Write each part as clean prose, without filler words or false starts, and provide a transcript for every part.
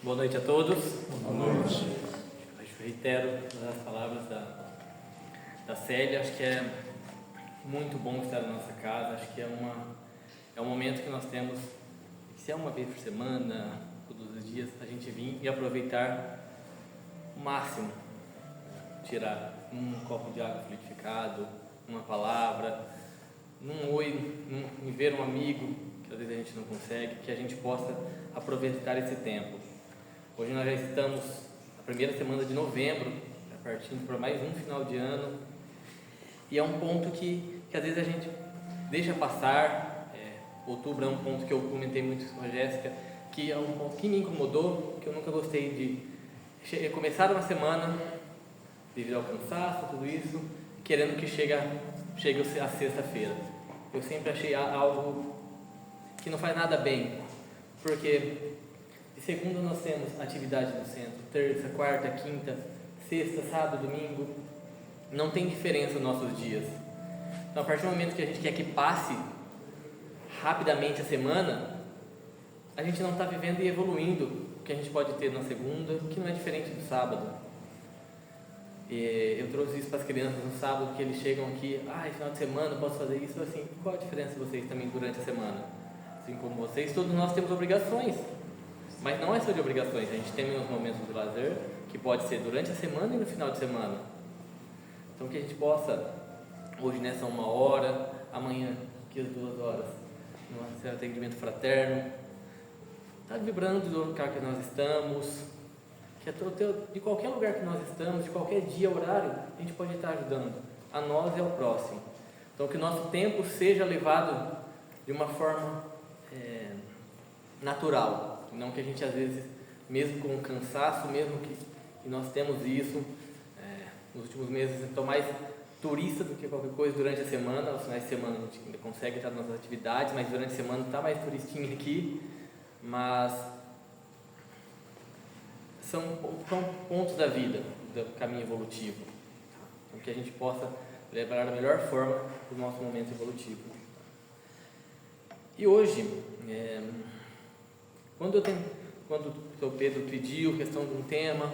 Boa noite a todos. Boa noite. Eu reitero as palavras da Célia. Acho que é muito bom estar na nossa casa. Acho que é um momento que nós temos, se é uma vez por semana, todos os dias, a gente vir e aproveitar o máximo. Tirar um copo de água fluidificado, uma palavra, um oi, em ver um amigo, que às vezes a gente não consegue, que a gente possa aproveitar esse tempo. Hoje nós já estamos na primeira semana de novembro, partindo para mais um final de ano, e é um ponto que às vezes a gente deixa passar. Outubro é um ponto que eu comentei muito com a Jéssica, que é um ponto que me incomodou, que eu nunca gostei de começar uma semana, devido ao cansaço, tudo isso, querendo que chegue a sexta-feira. Eu sempre achei algo que não faz nada bem, porque de segunda nós temos atividade no centro, terça, quarta, quinta, sexta, sábado, domingo, não tem diferença nos nossos dias. Então, a partir do momento que a gente quer que passe rapidamente a semana, a gente não está vivendo e evoluindo o que a gente pode ter na segunda, que não é diferente do sábado. Eu trouxe isso para as crianças no sábado, que eles chegam aqui, final de semana eu posso fazer isso, assim, qual a diferença de vocês também durante a semana? Assim como vocês, todos nós temos obrigações, mas não é só de obrigações, a gente tem uns momentos de lazer, que pode ser durante a semana e no final de semana. Então que a gente possa, hoje são 1 hora, amanhã aqui as 2 horas, no atendimento fraterno, está vibrando do lugar que nós estamos, que de qualquer lugar que nós estamos, de qualquer dia, horário, a gente pode estar ajudando a nós e ao próximo. Então que o nosso tempo seja levado de uma forma natural, não que a gente às vezes, mesmo com cansaço, mesmo que nós temos isso, nos últimos meses estou mais turista do que qualquer coisa durante a semana. Aos finais de semana a gente ainda consegue estar nas atividades, mas durante a semana está mais turistinho aqui, mas são pontos da vida, do caminho evolutivo, então que a gente possa levar da melhor forma o nosso momento evolutivo. E hoje, quando o Sr. Pedro pediu questão de um tema,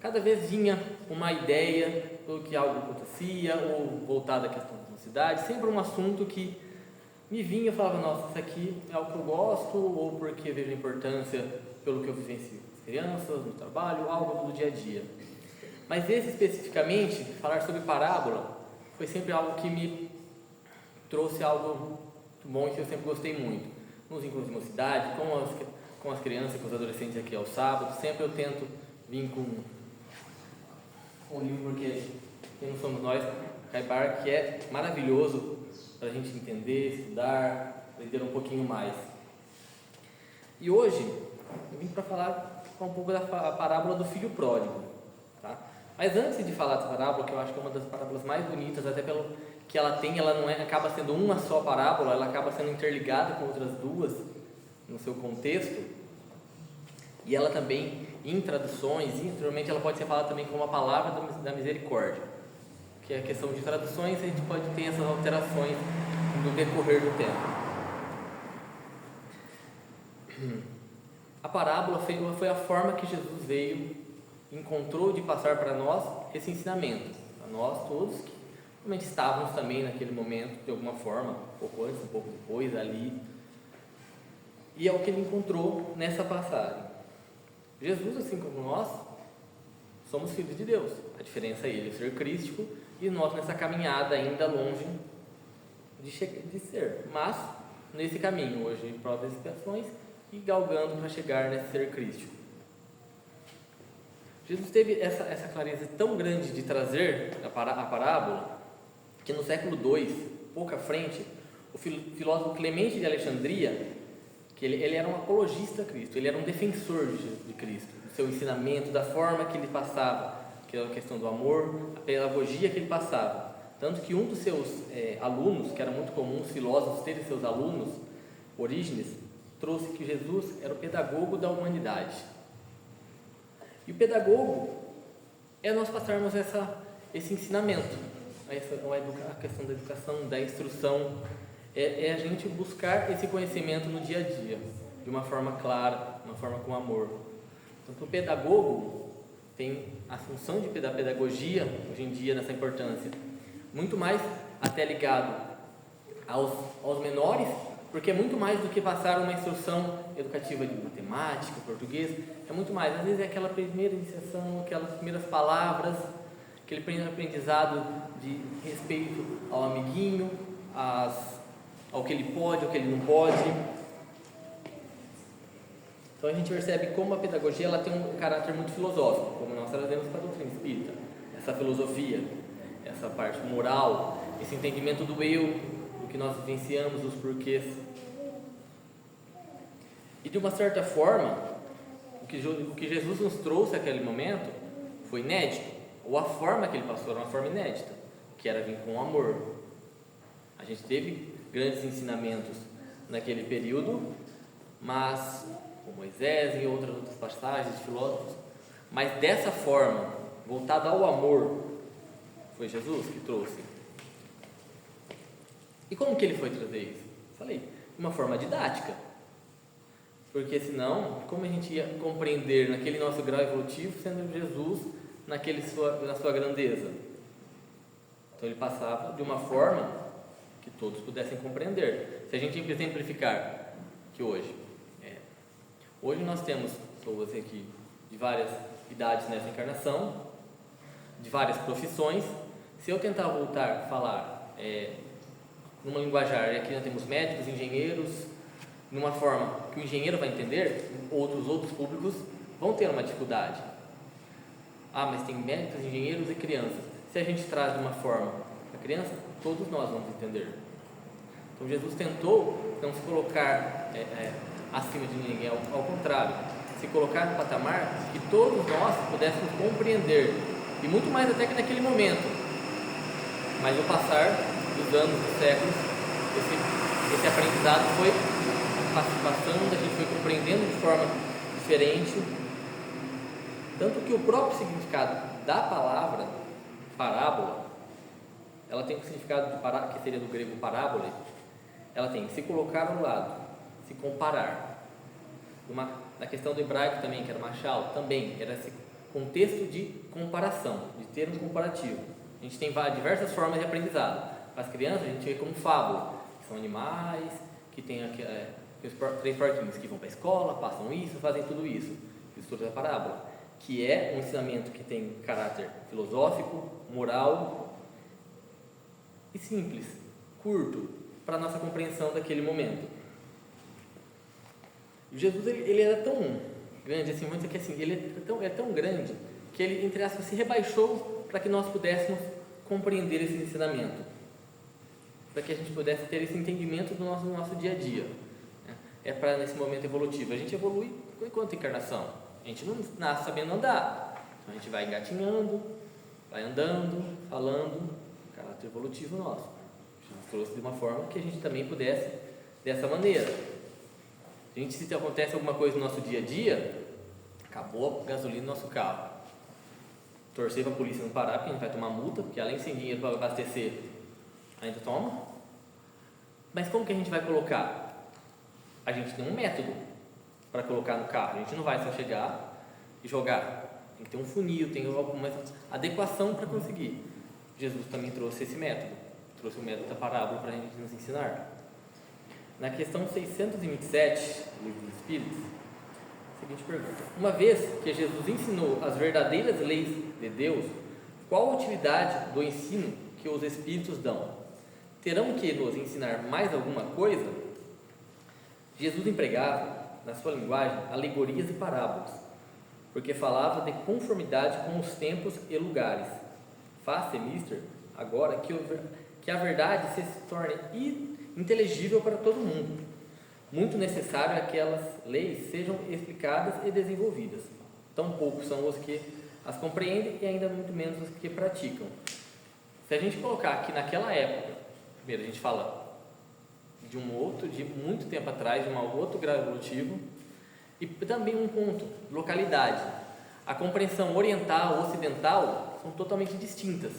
cada vez vinha uma ideia do que algo acontecia, ou voltado à questão da cidade, sempre um assunto que me vinha e falava, nossa, isso aqui é algo que eu gosto, ou porque vejo a importância pelo que eu vivencio com as crianças, no trabalho, algo do dia a dia. Mas esse especificamente, falar sobre parábola, foi sempre algo que me trouxe algo muito bom e que eu sempre gostei muito. Nos encontros de mocidade, com as crianças, com os adolescentes aqui aos sábados, sempre eu tento vir com um livro, porque quem não somos nós, Caibar, que é maravilhoso para a gente entender, estudar, aprender um pouquinho mais. E hoje eu vim para falar um pouco da parábola do filho pródigo, tá? Mas antes de falar dessa parábola, que eu acho que é uma das parábolas mais bonitas, até pelo que ela tem, ela não acaba sendo uma só parábola, ela acaba sendo interligada com outras duas no seu contexto, e ela também, em traduções, interiormente, ela pode ser falada também como a palavra da misericórdia, que é a questão de traduções, a gente pode ter essas alterações no decorrer do tempo. A parábola foi a forma que Jesus veio, encontrou de passar para nós esse ensinamento, a nós todos que realmente estávamos também naquele momento, de alguma forma, um pouco antes, um pouco depois, ali, e é o que ele encontrou nessa passagem. Jesus, assim como nós, somos filhos de Deus. A diferença é ele ser crístico e nós nessa caminhada ainda longe de ser, mas nesse caminho hoje em prova das expiações e galgando para chegar nesse ser crístico. Jesus teve essa clareza tão grande de trazer a parábola que no século II, pouco à frente, o filósofo Clemente de Alexandria, que ele era um apologista a Cristo, ele era um defensor de Cristo, do seu ensinamento, da forma que ele passava, que era a questão do amor, a pedagogia que ele passava. Tanto que um dos seus alunos, que era muito comum os filósofos terem seus alunos, Orígenes, trouxe que Jesus era o pedagogo da humanidade. E o pedagogo é nós passarmos esse ensinamento, a questão da educação, da instrução, é a gente buscar esse conhecimento no dia a dia. de uma forma clara, uma forma com amor. Então, o pedagogo tem a função da pedagogia, hoje em dia, nessa importância, muito mais até ligado aos menores, porque é muito mais do que passar uma instrução educativa de matemática, português, é muito mais, às vezes é aquela primeira iniciação, aquelas primeiras palavras, aquele primeiro aprendizado de respeito ao amiguinho, ao que ele pode, ao que ele não pode. Então a gente percebe como a pedagogia ela tem um caráter muito filosófico, como nós trazemos para a doutrina espírita, essa filosofia, essa parte moral, esse entendimento do eu, do que nós vivenciamos, dos porquês. E de uma certa forma, o que Jesus nos trouxe naquele momento foi inédito, ou a forma que ele passou era uma forma inédita, que era vir com amor. A gente teve grandes ensinamentos naquele período, mas com Moisés e outras passagens de filósofos, mas dessa forma, voltada ao amor, foi Jesus que trouxe. E como que ele foi trazer isso? Falei, de uma forma didática, porque senão, como a gente ia compreender naquele nosso grau evolutivo, sendo Jesus na sua grandeza? Então ele passava de uma forma que todos pudessem compreender. Se a gente exemplificar que hoje nós temos pessoas aqui de várias idades nessa encarnação, de várias profissões. Se eu tentar voltar a falar numa linguajar, aqui nós temos médicos, engenheiros, numa forma que o engenheiro vai entender, outros públicos vão ter uma dificuldade. Mas tem médicos, engenheiros e crianças. Se a gente traz de uma forma para a criança, todos nós vamos entender. Então Jesus tentou não se colocar acima de ninguém, ao contrário, se colocar no patamar que todos nós pudéssemos compreender, e muito mais até que naquele momento. Mas no passar dos anos, dos séculos, esse aprendizado foi passando, a gente foi compreendendo de forma diferente, tanto que o próprio significado da palavra parábola, ela tem um significado que seria do grego parábola, ela tem se colocar ao lado, se comparar. Na questão do hebraico também, que era machal, também era esse contexto de comparação, de termo comparativo. A gente tem diversas formas de aprendizado. Para as crianças, a gente vê como fábula, que são animais, que tem os 3 porquinhos que vão para a escola, passam isso, fazem tudo isso. Isso é a parábola, que é um ensinamento que tem caráter filosófico, moral e simples, curto, para a nossa compreensão daquele momento. Jesus ele era tão grande, assim, vamos dizer que assim, ele é tão grande que ele, entre aspas, se rebaixou para que nós pudéssemos compreender esse ensinamento, para que a gente pudesse ter esse entendimento do nosso dia a dia. É para nesse momento evolutivo. A gente evolui enquanto encarnação. A gente não nasce sabendo andar, então a gente vai engatinhando, vai andando, falando, caráter evolutivo nosso. Jesus trouxe de uma forma que a gente também pudesse dessa maneira. Se acontece alguma coisa no nosso dia a dia, acabou a gasolina no nosso carro. Torcer para a polícia não parar, porque a gente vai tomar multa, porque além de sem dinheiro para abastecer, ainda toma. Mas como que a gente vai colocar? A gente tem um método para colocar no carro. A gente não vai só chegar e jogar. Tem que ter um funil, tem alguma adequação para conseguir. Jesus também trouxe esse método. Trouxe o método da parábola para a gente nos ensinar. Na questão 627 do Livro dos Espíritos, a seguinte pergunta: uma vez que Jesus ensinou as verdadeiras leis de Deus, qual a utilidade do ensino que os Espíritos dão? Terão que nos ensinar mais alguma coisa? Jesus empregava, na sua linguagem, alegorias e parábolas, porque falava de conformidade com os tempos e lugares. Faz-se, mister, agora que a verdade se torne inteligível para todo mundo. Muito necessário é que aquelas leis sejam explicadas e desenvolvidas. Tão poucos são os que as compreendem e ainda muito menos os que praticam. Se a gente colocar aqui naquela época, primeiro a gente fala de muito tempo atrás, de um outro grau evolutivo, e também um ponto, localidade. A compreensão oriental, ocidental, são totalmente distintas.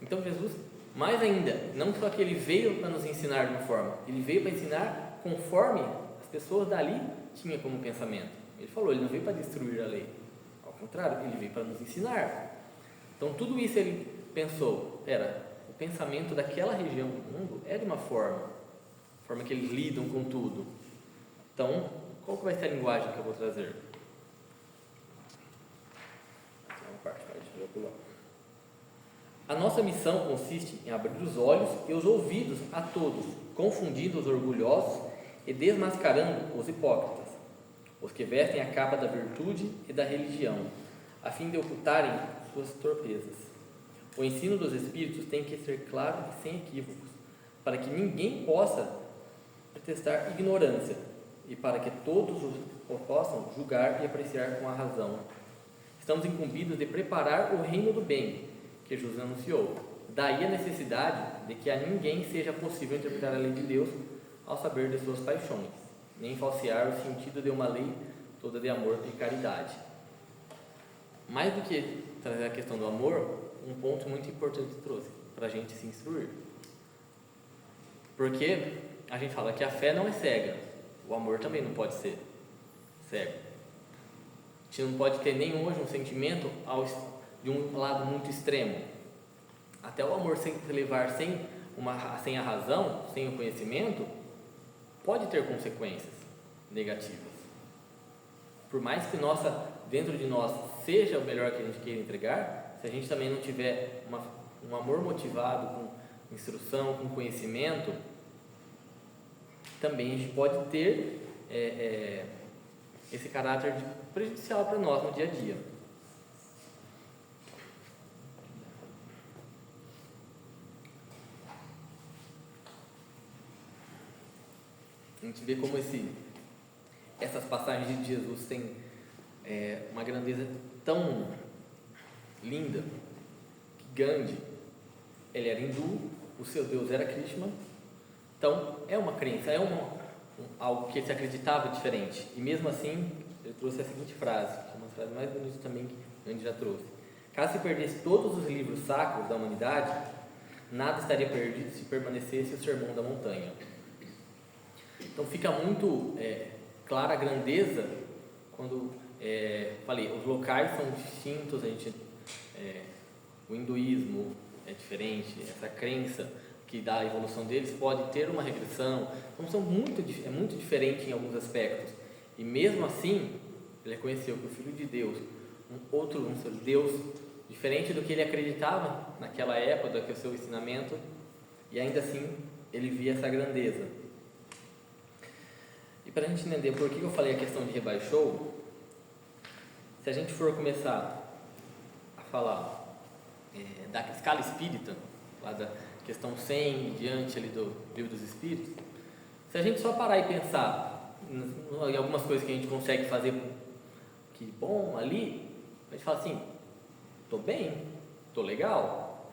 Então Jesus, mais ainda, não só que ele veio para nos ensinar de uma forma, ele veio para ensinar conforme as pessoas dali tinham como pensamento. Ele falou, ele não veio para destruir a lei. Ao contrário, ele veio para nos ensinar. Então, tudo isso ele pensou, o pensamento daquela região do mundo é de uma forma que eles lidam com tudo. Então, qual que vai ser a linguagem que eu vou trazer? A nossa missão consiste em abrir os olhos e os ouvidos a todos, confundindo os orgulhosos e desmascarando os hipócritas, os que vestem a capa da virtude e da religião, a fim de ocultarem suas torpezas. O ensino dos Espíritos tem que ser claro e sem equívocos, para que ninguém possa pretextar ignorância e para que todos o possam julgar e apreciar com a razão. Estamos incumbidos de preparar o reino do bem, que Jesus anunciou. Daí a necessidade de que a ninguém seja possível interpretar a lei de Deus ao saber de suas paixões, nem falsear o sentido de uma lei toda de amor e caridade. Mais do que trazer a questão do amor, um ponto muito importante trouxe para a gente se instruir. Porque a gente fala que a fé não é cega, o amor também não pode ser cego. A gente não pode ter nem hoje um sentimento de um lado muito extremo. Até o amor sem se levar sem a razão, sem o conhecimento, pode ter consequências negativas. Por mais que dentro de nós seja o melhor que a gente queira entregar, se a gente também não tiver um amor motivado, com instrução, com conhecimento, também a gente pode ter esse caráter prejudicial para nós no dia a dia. A gente vê como essas passagens de Jesus têm uma grandeza tão linda, que Gandhi, ele era hindu, o seu Deus era Krishna, então é uma crença, algo que se acreditava diferente, e mesmo assim ele trouxe a seguinte frase, que é uma frase mais bonita também que Gandhi já trouxe: caso se perdesse todos os livros sacros da humanidade, nada estaria perdido se permanecesse o Sermão da Montanha. Então fica muito clara a grandeza quando falei, os locais são distintos, o hinduísmo é diferente, essa crença que dá a evolução deles pode ter uma regressão, então é muito diferente em alguns aspectos, e mesmo assim ele reconheceu que o Filho de Deus, um Deus diferente do que ele acreditava naquela época, do seu ensinamento, e ainda assim ele via essa grandeza. E para a gente entender por que eu falei a questão de rebaixou, se a gente for começar a falar da escala espírita, lá da questão 100 e diante ali do Livro dos Espíritos, se a gente só parar e pensar em algumas coisas que a gente consegue fazer que bom ali, a gente fala assim, estou bem, estou legal,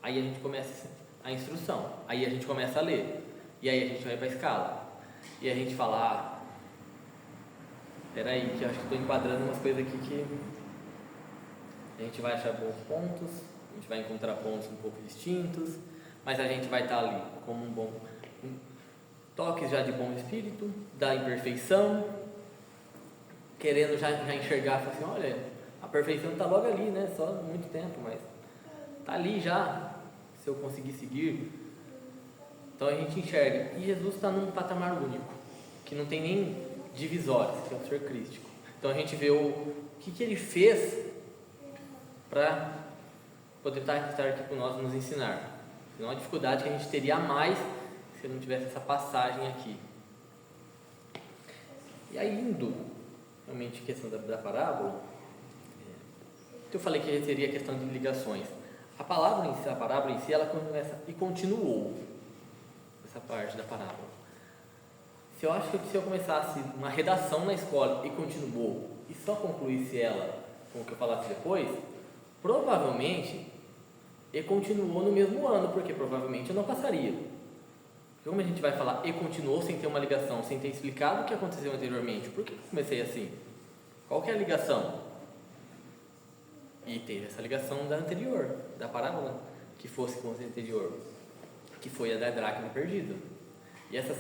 aí a gente começa a instrução, aí a gente começa a ler, e aí a gente vai para a escala, e a gente fala, peraí, que eu acho que estou enquadrando umas coisas aqui que a gente vai achar bons pontos, a gente vai encontrar pontos um pouco distintos, mas a gente vai estar ali como toques já de bom espírito, da imperfeição, querendo já enxergar, assim, olha, a perfeição está logo ali, né? Só muito tempo, mas está ali já, se eu conseguir seguir. Então a gente enxerga, e Jesus está num patamar único, que não tem nem divisórias, que é o ser crístico. Então a gente vê o que ele fez para poder estar aqui com nós, nos ensinar. Não é uma dificuldade que a gente teria a mais se não tivesse essa passagem aqui. E aí, indo realmente a questão da parábola, eu falei que seria a questão de ligações. A parábola em si, ela começa e continuou essa parte da parábola. Se eu começasse uma redação na escola e continuou, e só concluísse ela com o que eu falasse depois, provavelmente e continuou no mesmo ano, porque provavelmente eu não passaria. Como a gente vai falar e continuou sem ter uma ligação, sem ter explicado o que aconteceu anteriormente? Por que eu comecei assim? Qual que é a ligação? E teve essa ligação da anterior, da parábola, que fosse com a anterior, que foi a da dracma perdida. E essas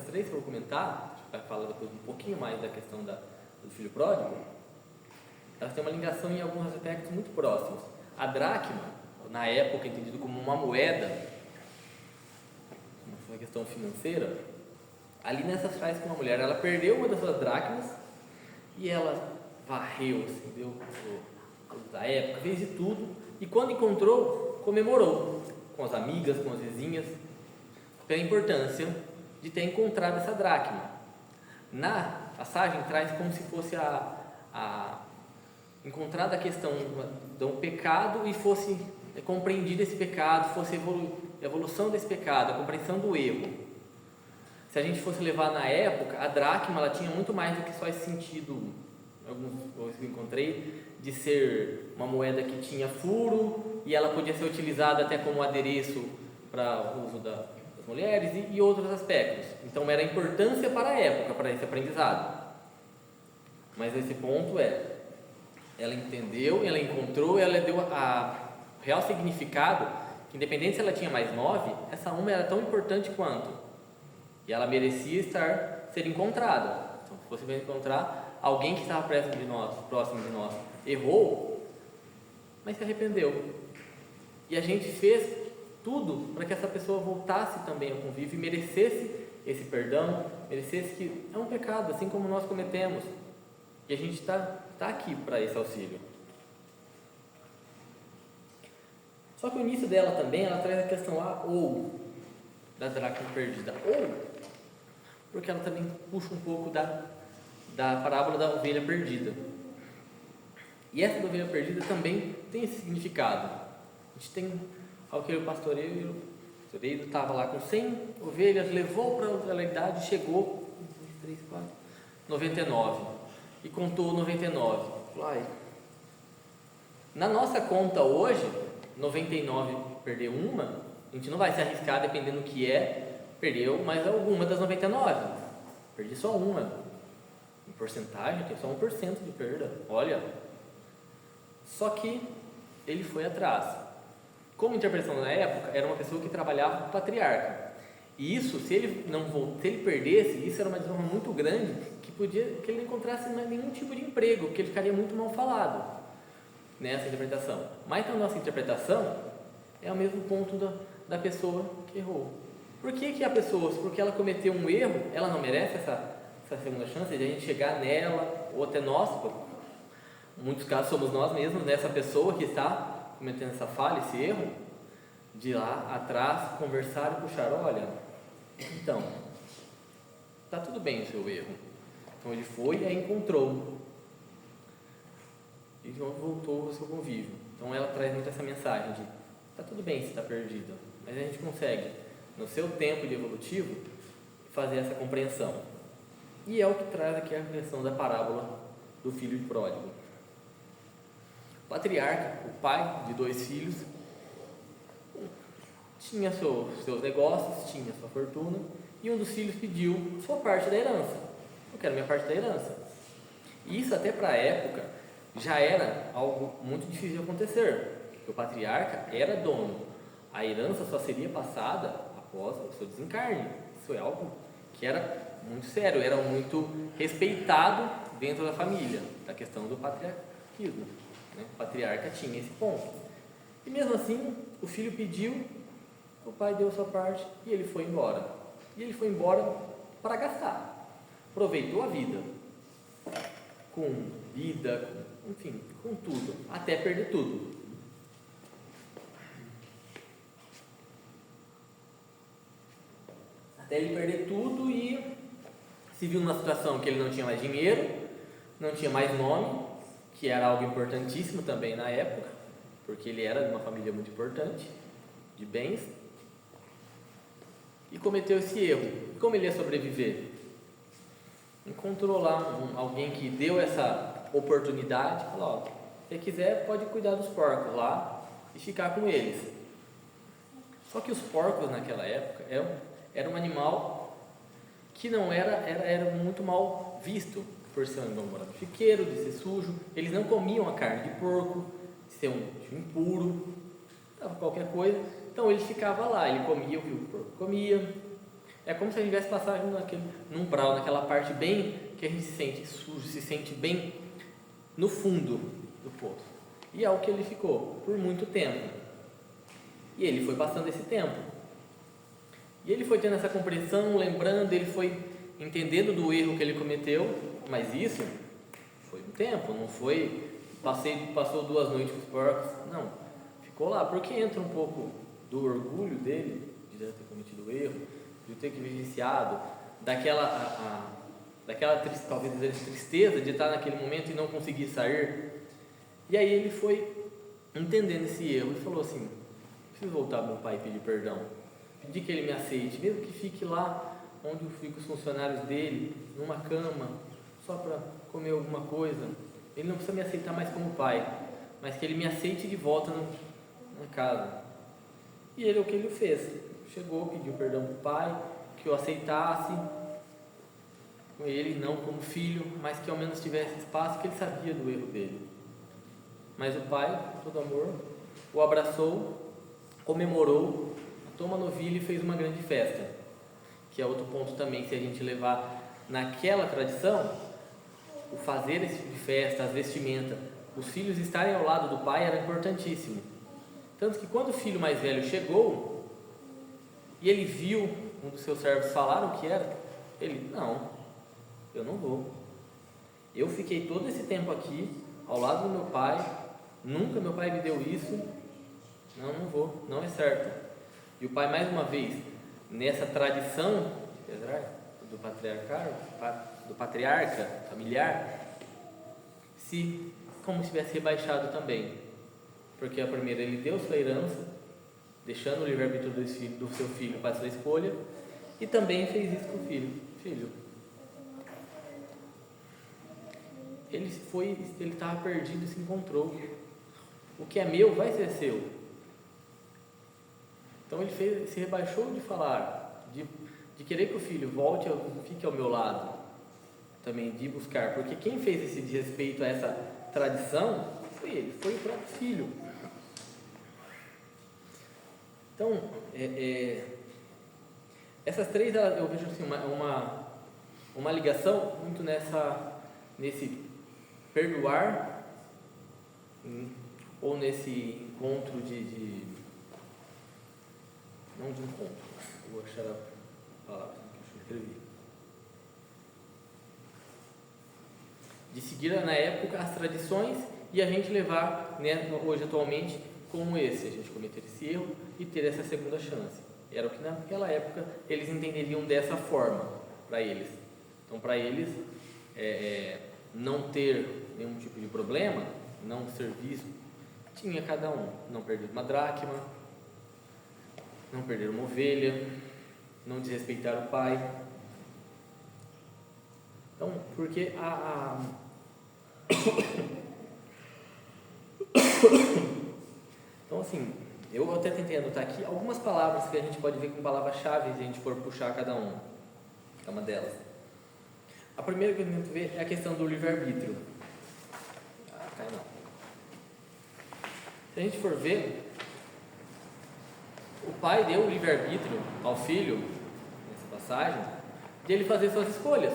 três que eu vou comentar, vai falar depois um pouquinho mais da questão do filho pródigo, elas têm uma ligação em alguns aspectos muito próximos. A dracma, na época entendido como uma moeda, uma questão financeira, ali nessas frases com uma mulher, ela perdeu uma das suas dracmas e ela varreu, assim, deu da época, fez de tudo, e quando encontrou, comemorou com as amigas, com as vizinhas, pela importância de ter encontrado essa dracma. Na passagem traz como se fosse encontrada a questão do pecado e fosse compreendido esse pecado, fosse a evolução desse pecado, a compreensão do erro. Se a gente fosse levar na época, a dracma ela tinha muito mais do que só esse sentido, alguns que eu encontrei, de ser uma moeda que tinha furo e ela podia ser utilizada até como adereço para o uso das mulheres e outros aspectos. Então era importância para a época, para esse aprendizado. Mas esse ponto ela entendeu, ela encontrou, ela deu a real significado, que independente se ela tinha mais 9, essa uma era tão importante quanto, e ela merecia ser encontrada. Então, se você encontrar alguém que estava próximo de nós, errou, mas se arrependeu, e a gente fez tudo para que essa pessoa voltasse também ao convívio e merecesse esse perdão, merecesse que é um pecado, assim como nós cometemos, e a gente está aqui para esse auxílio. Só que o início dela também, ela traz a questão ou da dracma perdida, ou porque ela também puxa um pouco da parábola da ovelha perdida. E essa da ovelha perdida também tem esse significado. A gente tem aquele pastoreiro estava lá com 100 ovelhas, levou para a idade, chegou 99 e contou 99. Na nossa conta hoje, 99 perder uma, a gente não vai se arriscar, dependendo do que perdeu mais alguma das 99, perdi só uma, em porcentagem tem só 1% de perda, olha. Só que ele foi atrás. Como interpretação na época, era uma pessoa que trabalhava com o patriarca, e isso, se ele perdesse, isso era uma desonra muito grande, que ele não encontrasse nenhum tipo de emprego, porque ele ficaria muito mal falado nessa interpretação. Mas na nossa interpretação é o mesmo ponto da pessoa que errou. Por que a pessoa, porque ela cometeu um erro, ela não merece essa segunda chance de a gente chegar nela, ou até nós, em muitos casos somos nós mesmos, nessa pessoa que está cometendo essa falha, esse erro, de ir lá atrás, conversar e puxar, olha, então, está tudo bem o seu erro. Então ele foi e a encontrou, e voltou ao seu convívio. Então ela traz muito essa mensagem de, está tudo bem se está perdido, mas a gente consegue, no seu tempo de evolutivo, fazer essa compreensão. E é o que traz aqui a questão da parábola do filho pródigo. O patriarca, o pai de 2 filhos, tinha seus negócios, tinha sua fortuna, e um dos filhos pediu sua parte da herança. Eu quero minha parte da herança. E isso até para a época já era algo muito difícil de acontecer, porque o patriarca era dono. A herança só seria passada após o seu desencarne. Isso é algo que era muito sério, era muito respeitado dentro da família, da questão do patriarquismo, né? O patriarca tinha esse ponto. E mesmo assim, o filho pediu, o pai deu a sua parte e ele foi embora. E ele foi embora para gastar. Aproveitou a vida, com vida, enfim, com tudo, até perder tudo. Até ele perder tudo e se viu numa situação que ele não tinha mais dinheiro, não tinha mais nome, que era algo importantíssimo também na época, porque ele era de uma família muito importante, de bens, e cometeu esse erro. Como ele ia sobreviver? Encontrou lá alguém que deu essa oportunidade, falou, se quiser pode cuidar dos porcos lá e ficar com eles. Só que os porcos naquela época era um animal que não era muito mal visto por ser um animal morado no chiqueiro, de ser sujo. Eles não comiam a carne de porco, de ser um impuro, qualquer coisa. Então ele ficava lá, ele comia o que o porco comia, É como se a gente tivesse passado num umbral, naquela parte bem que a gente se sente sujo, se sente bem no fundo do poço. E é o que ele ficou por muito tempo. E ele foi passando esse tempo. E ele foi tendo essa compreensão, lembrando, ele foi entendendo do erro que ele cometeu, mas isso foi um tempo, não foi passou 2 noites com os porcos, não, ficou lá, porque entra um pouco do orgulho dele, de ter cometido o erro, de ter que vivenciado, talvez tristeza de estar naquele momento e não conseguir sair. E aí ele foi entendendo esse erro e falou assim: preciso voltar para meu pai e pedir perdão, pedir que ele me aceite, mesmo que fique lá onde ficam os funcionários dele, numa cama, só para comer alguma coisa. Ele não precisa me aceitar mais como pai, mas que ele me aceite de volta na casa. E ele, o que ele fez? Chegou, pediu perdão para o pai, que o aceitasse com ele, não como filho, mas que ao menos tivesse espaço, que ele sabia do erro dele. Mas o pai, com todo amor, o abraçou, comemorou, tomou uma novilha e fez uma grande festa, que é outro ponto também, se a gente levar naquela tradição, o fazer esse tipo de festa, as vestimentas, os filhos estarem ao lado do pai era importantíssimo. Tanto que quando o filho mais velho chegou e ele viu um dos seus servos falar o que era, ele: não, eu não vou. Eu fiquei todo esse tempo aqui ao lado do meu pai, nunca meu pai me deu isso. Não vou, não é certo. E o pai, mais uma vez, nessa tradição do patriarca familiar, como se tivesse rebaixado também, porque a primeira ele deu sua herança, deixando o livre-arbítrio do seu filho para a sua escolha, e também fez isso com o filho. Ele estava perdido e se encontrou. O que é meu vai ser seu. Então ele se rebaixou de falar, de querer que o filho volte, fique ao meu lado, também de buscar, porque quem fez esse desrespeito a essa tradição foi ele, foi o próprio filho. Então, essas três, eu vejo assim, uma ligação muito nesse perdoar, ou nesse encontro não de encontro, vou achar a palavra que eu escrevi, de seguir na época as tradições e a gente levar, né, hoje atualmente como a gente cometer esse erro e ter essa segunda chance. Era o que naquela época eles entenderiam dessa forma para eles. Então, para eles, não ter nenhum tipo de problema, não ser visto, tinha cada um, não perder uma dracma, não perder uma ovelha, não desrespeitar o pai. Então, porque Então, assim, eu até tentei anotar aqui algumas palavras que a gente pode ver como palavras-chave se a gente for puxar cada uma delas. A primeira que eu tento ver é a questão do livre-arbítrio. Cai não. Se a gente for ver, o pai deu o livre-arbítrio ao filho, nessa passagem, de ele fazer suas escolhas.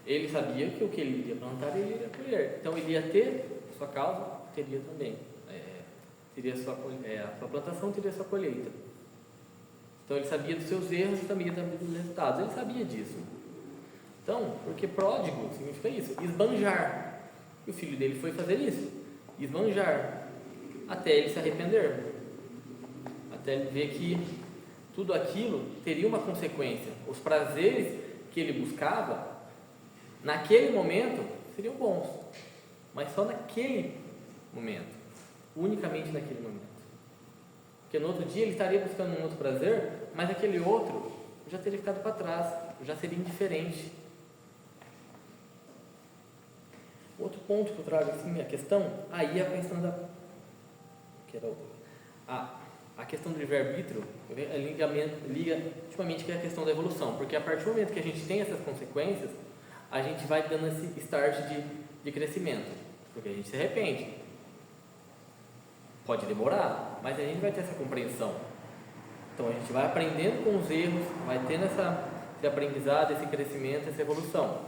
Ele sabia que o que ele iria plantar, ele iria colher. Então, ele ia ter a sua causa, teria também. Teria a sua plantação, teria a sua colheita. Então, ele sabia dos seus erros e também dos resultados. Ele sabia disso. Então, porque pródigo significa isso, esbanjar. E o filho dele foi fazer isso, esbanjar, até ele se arrepender. Até ele ver que tudo aquilo teria uma consequência. Os prazeres que ele buscava, naquele momento, seriam bons, mas só naquele momento, unicamente naquele momento. Porque no outro dia ele estaria buscando um outro prazer, mas aquele outro já teria ficado para trás, já seria indiferente. Outro ponto que eu trago assim, a questão, aí a questão a questão do livre-arbítrio liga ultimamente que é a questão da evolução, porque a partir do momento que a gente tem essas consequências, a gente vai dando esse start de crescimento, porque a gente se arrepende. Pode demorar, mas a gente vai ter essa compreensão. Então a gente vai aprendendo com os erros, vai tendo esse aprendizado, esse crescimento, essa evolução.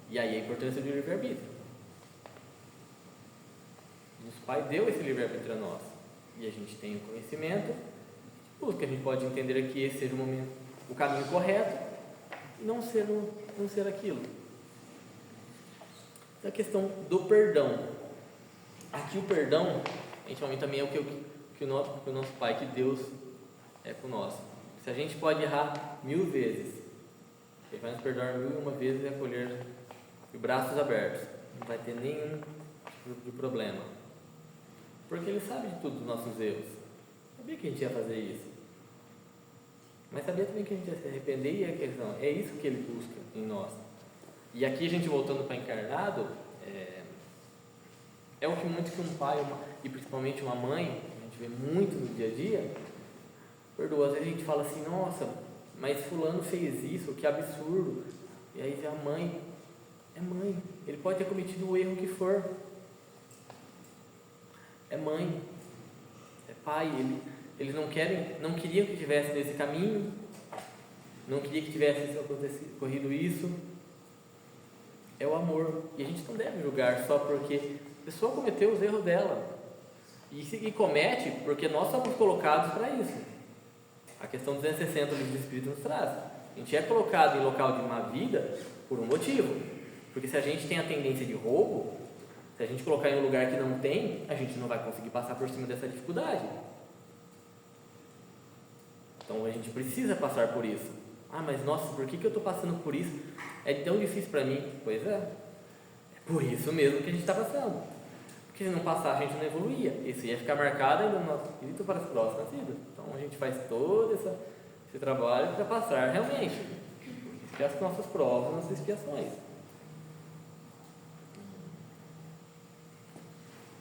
E aí a importância do livre-arbítrio. O Pai deu esse livre-arbítrio a nós. E a gente tem o conhecimento, tudo que a gente pode entender aqui, esse seja o caminho correto, e não ser aquilo. A questão do perdão. Aqui o perdão, a gente também é o que o nosso Pai, que Deus é com nós. Se a gente pode errar 1000 vezes, Ele vai nos perdoar 1001 vezes e acolher de braços abertos. Não vai ter nenhum tipo de problema. Porque Ele sabe de tudo dos nossos erros. Sabia que a gente ia fazer isso. Mas sabia também que a gente ia se arrepender e a questão, é isso que Ele busca em nós. E aqui a gente voltando para encarnado, é o que muito que um pai e principalmente uma mãe, a gente vê muito no dia a dia, perdoa. Às vezes a gente fala assim, nossa, mas fulano fez isso, que absurdo. E aí a mãe, é mãe, ele pode ter cometido o erro que for. É mãe, é pai, eles não queriam que tivesse nesse caminho, não queria que tivesse ocorrido isso. É o amor, e a gente não deve julgar só porque a pessoa cometeu os erros dela, e comete porque nós somos colocados para isso. A questão 260 do Livro do Espírito nos traz, a gente é colocado em local de má vida por um motivo, porque se a gente tem a tendência de roubo, se a gente colocar em um lugar que não tem, a gente não vai conseguir passar por cima dessa dificuldade. Então a gente precisa passar por isso. Ah, mas nossa, por que eu estou passando por isso? É tão difícil para mim. Pois é por isso mesmo que a gente está passando. Porque se não passar, a gente não evoluía. Isso ia ficar marcado ainda no nosso espírito para as próximas vidas. Então a gente faz todo esse trabalho para passar realmente as nossas provas, nossas expiações.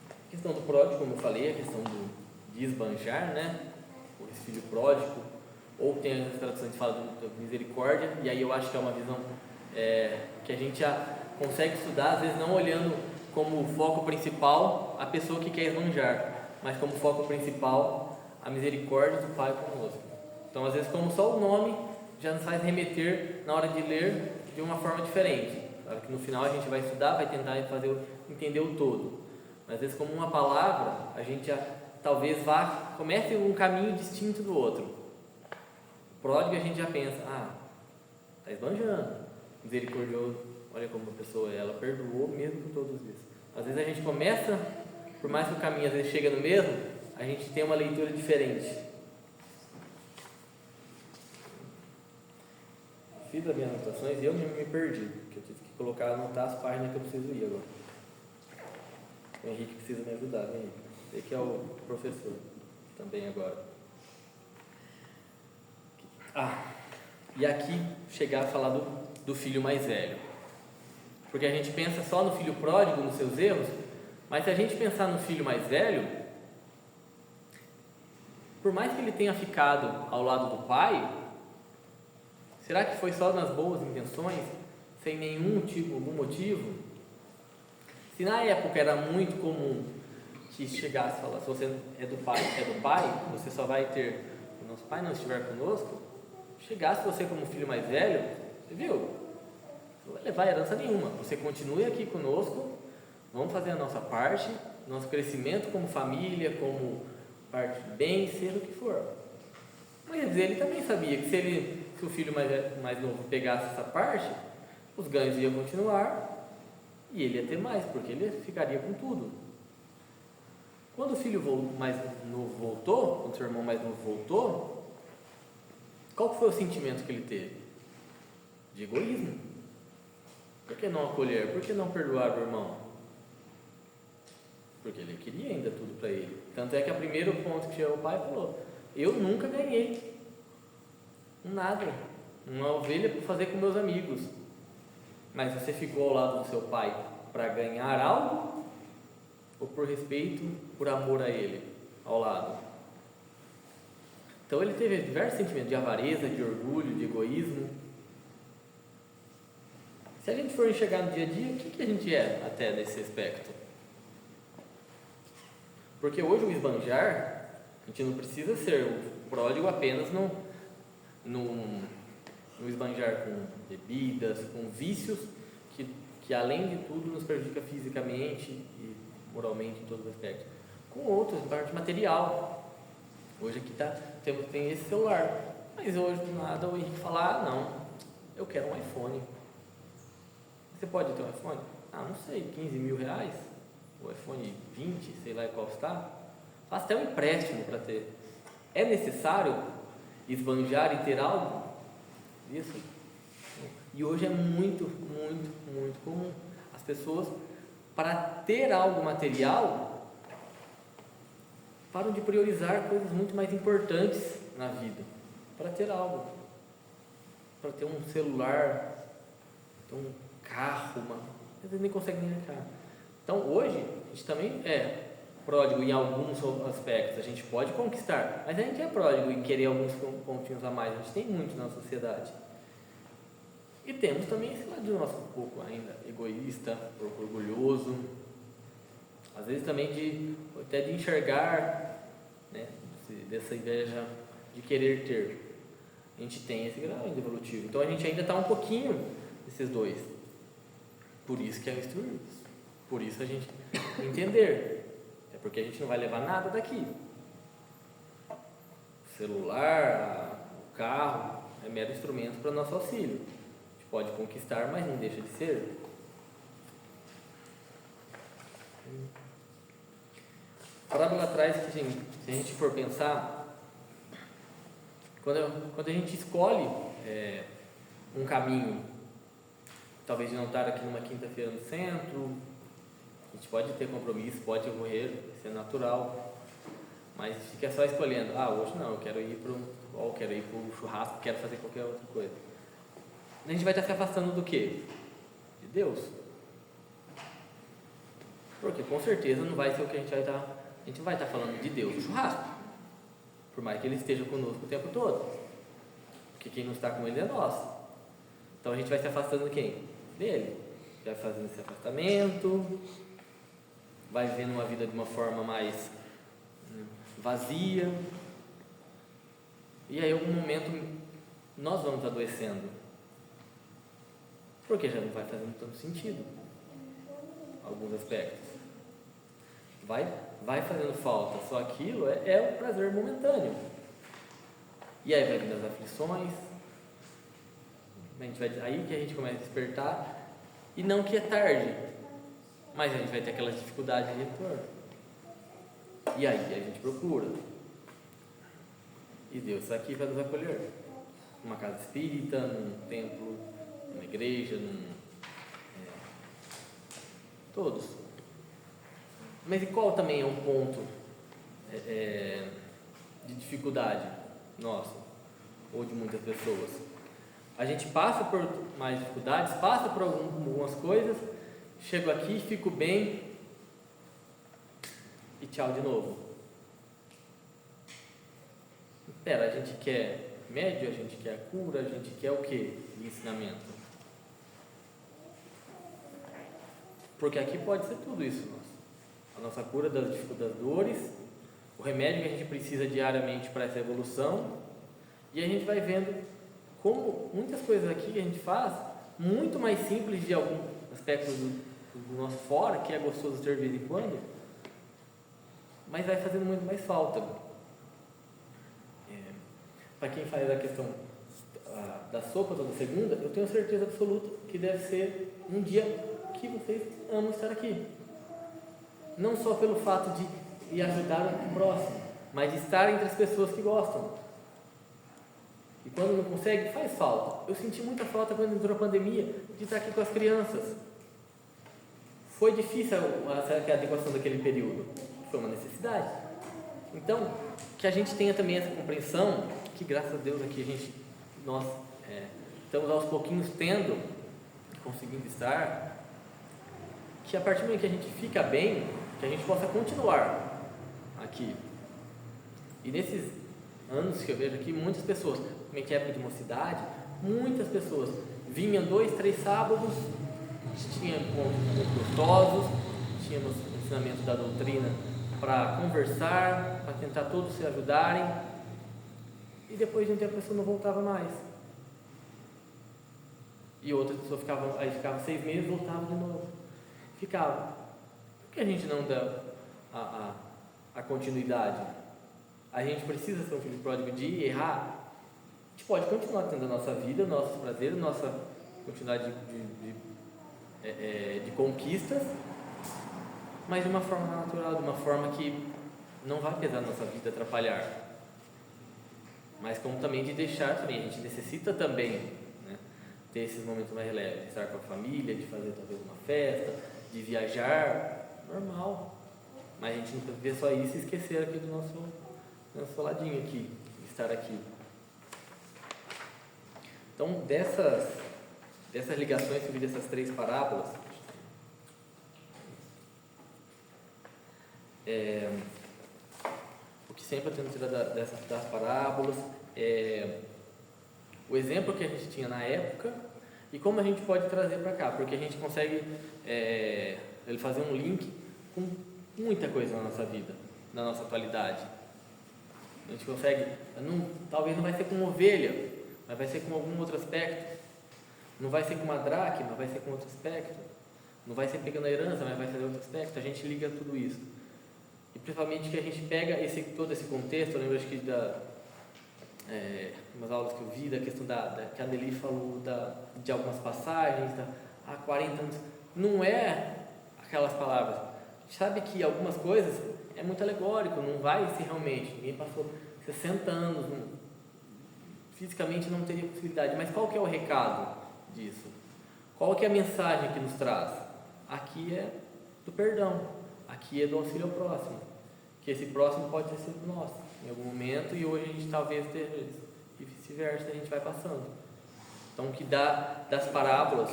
A questão do pródigo, como eu falei, a questão de esbanjar, né? Esse filho pródigo, ou tem as traduções que falam da misericórdia, e aí eu acho que é uma visão que a gente já consegue estudar, às vezes não olhando como foco principal a pessoa que quer esbanjar, mas como foco principal a misericórdia do Pai conosco. Então, às vezes, como só o nome já nos faz remeter na hora de ler de uma forma diferente. Claro que no final a gente vai estudar, vai tentar entender o todo, mas às vezes como uma palavra a gente já talvez comece um caminho distinto do outro. Pródigo a gente já pensa, está esbanjando. Misericordioso, olha como a pessoa, ela perdoou mesmo com todos isso. Às vezes a gente começa, por mais que o caminho às vezes chega no mesmo, a gente tem uma leitura diferente. Fiz as minhas anotações e eu mesmo me perdi, porque eu tive que anotar as páginas que eu preciso ir agora. O Henrique precisa me ajudar, né, Henrique? Ele que é o professor também agora. E aqui chegar a falar do filho mais velho, porque a gente pensa só no filho pródigo, nos seus erros, mas se a gente pensar no filho mais velho, por mais que ele tenha ficado ao lado do pai, será que foi só nas boas intenções, sem algum motivo? Se na época era muito comum que chegasse e falasse, se você é do pai, você só vai ter, se o nosso pai não estiver conosco, chegasse você como filho mais velho, você viu? Não vai levar herança nenhuma. Você continue aqui conosco, vamos fazer a nossa parte, nosso crescimento como família, como parte de bem, seja o que for. Mas ele também sabia que se o filho mais novo pegasse essa parte, os ganhos iam continuar e ele ia ter mais, porque ele ficaria com tudo. Quando o filho mais novo voltou, quando o seu irmão mais novo voltou, qual foi o sentimento que ele teve? De egoísmo. Por que não acolher? Por que não perdoar o irmão? Porque ele queria ainda tudo para ele. Tanto é que o primeiro ponto que chegou o pai falou: eu nunca ganhei nada, uma ovelha para fazer com meus amigos, mas você ficou ao lado do seu pai para ganhar algo? Ou por respeito, por amor a ele, ao lado? Então ele teve diversos sentimentos de avareza, de orgulho, de egoísmo. Se a gente for enxergar no dia a dia, o que a gente é até nesse aspecto? Porque hoje o esbanjar, a gente não precisa ser pródigo apenas no esbanjar com bebidas, com vícios que além de tudo nos prejudica fisicamente e moralmente em todos os aspectos. Com outros, parte material. Hoje aqui tem esse celular, mas hoje do nada o Henrique fala, não, eu quero um iPhone. Você pode ter um iPhone? Não sei, 15 mil reais? O iPhone 20, sei lá qual está? Faz até um empréstimo para ter. É necessário esbanjar e ter algo? Isso. E hoje é muito, muito, muito comum. As pessoas, para ter algo material, param de priorizar coisas muito mais importantes na vida. Para ter algo. Para ter um celular, ter um carro, às vezes nem consegue nem carro. Então hoje, a gente também é pródigo em alguns aspectos. A gente pode conquistar, mas a gente é pródigo em querer alguns pontinhos a mais. A gente tem muito na sociedade. E temos também esse lado nosso um pouco ainda egoísta, orgulhoso, às vezes também até de enxergar, né, dessa inveja de querer ter. A gente tem esse grau ainda evolutivo. Então a gente ainda está um pouquinho desses dois. Por isso que é instruir. Por isso a gente entender. É porque a gente não vai levar nada daqui. O celular, o carro, é mero instrumento para nosso auxílio. Pode conquistar, mas não deixa de ser. A parábola atrás, que se a gente for pensar, quando a gente escolhe um caminho, talvez de não estar aqui numa quinta-feira no centro, a gente pode ter compromisso, pode correr, isso é natural, mas fica só escolhendo, hoje não, eu quero ir para o churrasco, quero fazer qualquer outra coisa. A gente vai estar se afastando do quê? De Deus. Porque com certeza não vai ser o que a gente vai estar. A gente vai estar falando de Deus no churrasco. Por mais que Ele esteja conosco o tempo todo. Porque quem não está com Ele é nós. Então a gente vai se afastando de quem? Dele. Vai fazendo esse afastamento. Vai vivendo uma vida de uma forma mais vazia. E aí, em algum momento, nós vamos adoecendo. Porque já não vai fazendo tanto sentido alguns aspectos. Vai fazendo falta, só aquilo é o prazer momentâneo. E aí vai vindo as aflições, aí que a gente começa a despertar, e não que é tarde, mas a gente vai ter aquela dificuldade de retorno. E aí a gente procura. E Deus está aqui para nos acolher. Numa casa espírita, num templo, numa igreja, todos. Mas e qual também é um ponto de dificuldade nosso, ou de muitas pessoas? A gente passa por mais dificuldades, passa por algumas coisas, chego aqui, fico bem e tchau de novo. Espera, a gente quer médio, a gente quer a cura, a gente quer o quê? De ensinamento. Porque aqui pode ser tudo isso, a nossa cura das dores, o remédio que a gente precisa diariamente para essa evolução, e a gente vai vendo como muitas coisas aqui que a gente faz, muito mais simples de algum aspecto do nosso fora, que é gostoso ter de vez em quando, mas vai fazendo muito mais falta. Para quem faz a questão da sopa toda segunda, eu tenho certeza absoluta que deve ser um dia que vocês amam estar aqui. Não só pelo fato de ajudar o próximo, mas de estar entre as pessoas que gostam. E quando não consegue, faz falta. Eu senti muita falta quando entrou a pandemia, de estar aqui com as crianças. Foi difícil a adequação daquele período. Foi uma necessidade. Então, que a gente tenha também essa compreensão, que graças a Deus aqui nós estamos aos pouquinhos conseguindo estar, que a partir do momento que a gente fica bem, que a gente possa continuar aqui. E nesses anos que eu vejo aqui, muitas pessoas, como é que é época de mocidade, muitas pessoas vinham 2, 3 sábados, tinha encontros muito gostosos, tínhamos ensinamento da doutrina para conversar, para tentar todos se ajudarem, e depois de um tempo a pessoa não voltava mais. E outra pessoa ficava 6 meses, voltava de novo. Ficava. Por que a gente não dá a continuidade? A gente precisa ser um filho pródigo de errar? A gente pode continuar tendo a nossa vida, nossos prazeres, nossa quantidade de conquistas, mas de uma forma natural, de uma forma que não vai pesar na nossa vida, atrapalhar. Mas como também de deixar também, a gente necessita também, né, ter esses momentos mais leves, de estar com a família, de fazer talvez uma festa, de viajar, normal. Mas a gente não pode ver só isso e esquecer aqui do nosso ladinho aqui, de estar aqui. Então, dessas ligações que eu vi dessas 3 parábolas, o que sempre eu tento tirar das parábolas é o exemplo que a gente tinha na época e como a gente pode trazer para cá, porque a gente consegue ele fazer um link com muita coisa na nossa vida, na nossa atualidade. A gente consegue, talvez não vai ser com ovelha, mas vai ser com algum outro aspecto. Não vai ser com uma dracma, vai ser com outro aspecto. Não vai ser pegando a herança, mas vai ser outro aspecto. A gente liga tudo isso. E principalmente que a gente pega todo esse contexto. Eu lembro, acho que umas aulas que eu vi, da questão que a Nelly falou de algumas passagens, há 40 anos. Não é aquelas palavras. A gente sabe que algumas coisas é muito alegórico, não vai ser realmente. Ninguém passou 60 anos, fisicamente não teria possibilidade. Mas qual que é o recado disso? Qual que é a mensagem que nos traz? Aqui é do perdão, aqui é do auxílio ao próximo, que esse próximo pode ter sido nosso em algum momento e hoje a gente talvez esteja e vice-versa, a gente vai passando. Então, que das parábolas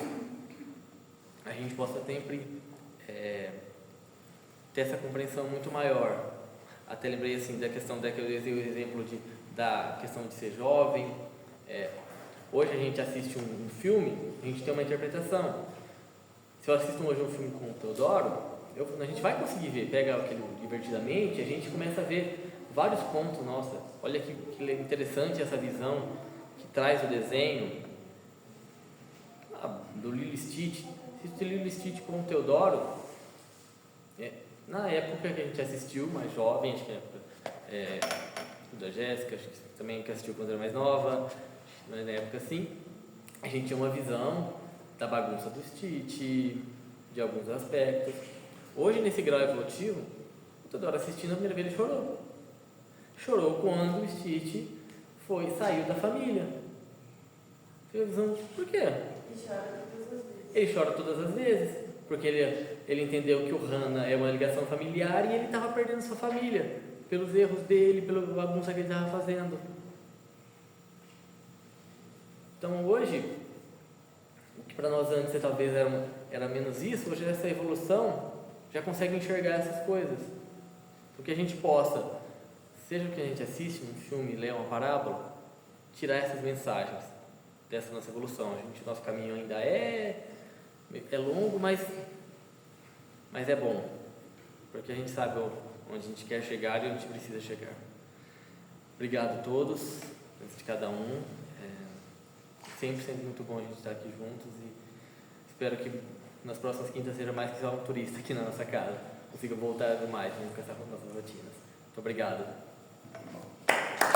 a gente possa sempre ter essa compreensão muito maior. Até lembrei assim da questão que eu usei o exemplo da questão de ser jovem. Hoje a gente assiste um filme, a gente tem uma interpretação. Se eu assisto hoje um filme com o Teodoro, a gente vai conseguir ver, pega aquele divertidamente, a gente começa a ver vários pontos. Nossa, olha que interessante essa visão que traz o desenho do Lilo e Stitch. Assiste Lilo e Stitch com o Teodoro, na época que a gente assistiu, mais jovem, acho que da Jéssica, acho que também que assistiu quando era mais nova, mas na época assim, a gente tinha uma visão da bagunça do Stitch, de alguns aspectos. Hoje, nesse grau evolutivo, o Teodoro assistindo a primeira vez ele chorou. Chorou quando o Stitch saiu da família. Por quê? Ele chora todas as vezes, porque ele entendeu que o Hannah é uma ligação familiar e ele estava perdendo sua família, pelos erros dele, pela bagunça que ele estava fazendo. Então hoje, o que para nós antes talvez era menos isso, hoje essa evolução já consegue enxergar essas coisas. Porque a gente possa, seja o que a gente assiste, um filme, lê uma parábola, tirar essas mensagens dessa nossa evolução. Nosso caminho ainda é longo, mas é bom, porque a gente sabe onde a gente quer chegar e onde a gente precisa chegar. Obrigado a todos, antes de cada um. Sempre muito bom a gente estar aqui juntos e espero que nas próximas quintas seja mais que só um turista aqui na nossa casa, consiga voltar mais, com essas nossas rotinas. Muito obrigado.